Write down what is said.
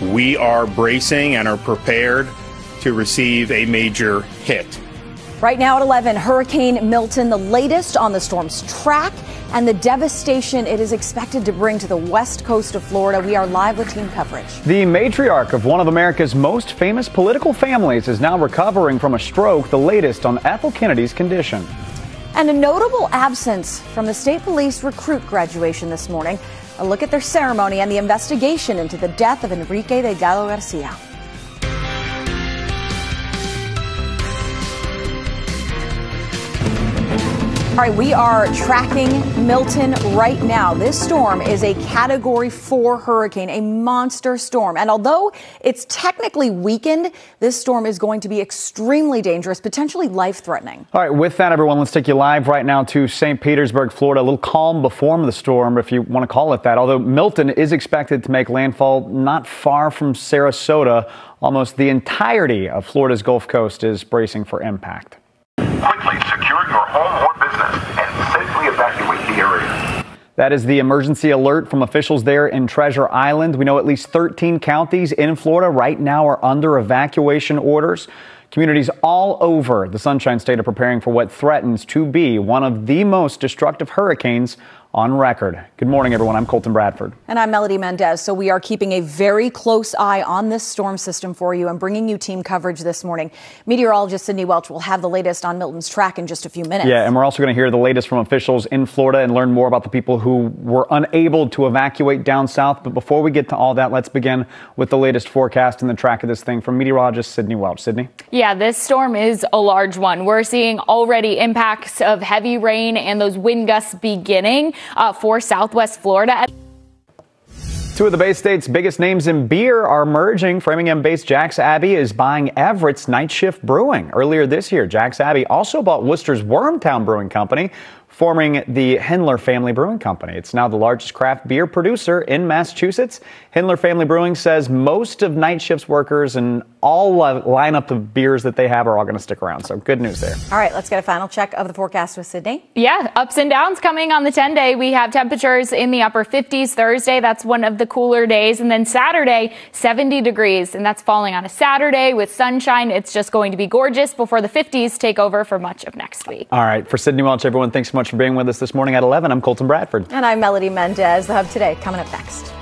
we are bracing and are prepared to receive a major hit. Right now at 11, Hurricane Milton, the latest on the storm's track and the devastation it is expected to bring to the west coast of Florida. We are live with team coverage. The matriarch of one of America's most famous political families is now recovering from a stroke, the latest on Ethel Kennedy's condition. And a notable absence from the state police recruit graduation this morning. A look at their ceremony and the investigation into the death of Enrique Delgado Garcia. All right, we are tracking Milton right now. This storm is a Category 4 hurricane, a monster storm. And although it's technically weakened, this storm is going to be extremely dangerous, potentially life-threatening. All right, with that, everyone, let's take you live right now to St. Petersburg, Florida. A little calm before the storm, if you want to call it that. Although Milton is expected to make landfall not far from Sarasota, almost the entirety of Florida's Gulf Coast is bracing for impact. Quickly secure your home or business and safely evacuate the area. That is the emergency alert from officials there in Treasure Island. We know at least 13 counties in Florida right now are under evacuation orders. Communities all over the Sunshine State are preparing for what threatens to be one of the most destructive hurricanes on record. Good morning, everyone. I'm Colton Bradford. And I'm Mendez. So we are keeping a very close eye on this storm system for you and bringing you team coverage this morning. Meteorologist Sydney Welch will have the latest on Milton's track in just a few minutes. Yeah, and we're also going to hear the latest from officials in Florida and learn more about the people who were unable to evacuate down south. But before we get to all that, let's begin with the latest forecast and the track of this thing from meteorologist Sydney Welch. Sydney? Yeah, this storm is a large one. We're seeing already impacts of heavy rain and those wind gusts beginning for Southwest Florida. Two of the Bay State's biggest names in beer are emerging. Framingham-based Jack's Abbey is buying Everett's Night Shift Brewing. Earlier this year, Jack's Abbey also bought Worcester's Wormtown Brewing Company, forming the Hindler Family Brewing Company. It's now the largest craft beer producer in Massachusetts. Hindler Family Brewing says most of Night Shift's workers and all lineup of beers that they have are all going to stick around. So good news there. All right, let's get a final check of the forecast with Sydney. Yeah, ups and downs coming on the 10-day. We have temperatures in the upper 50s Thursday. That's one of the cooler days. And then Saturday, 70 degrees. And that's falling on a Saturday with sunshine. It's just going to be gorgeous before the 50s take over for much of next week. All right, for Sydney Welch, everyone, thanks so much for being with us this morning at 11. I'm Colton Bradford. And I'm Mendez. The Hub Today coming up next.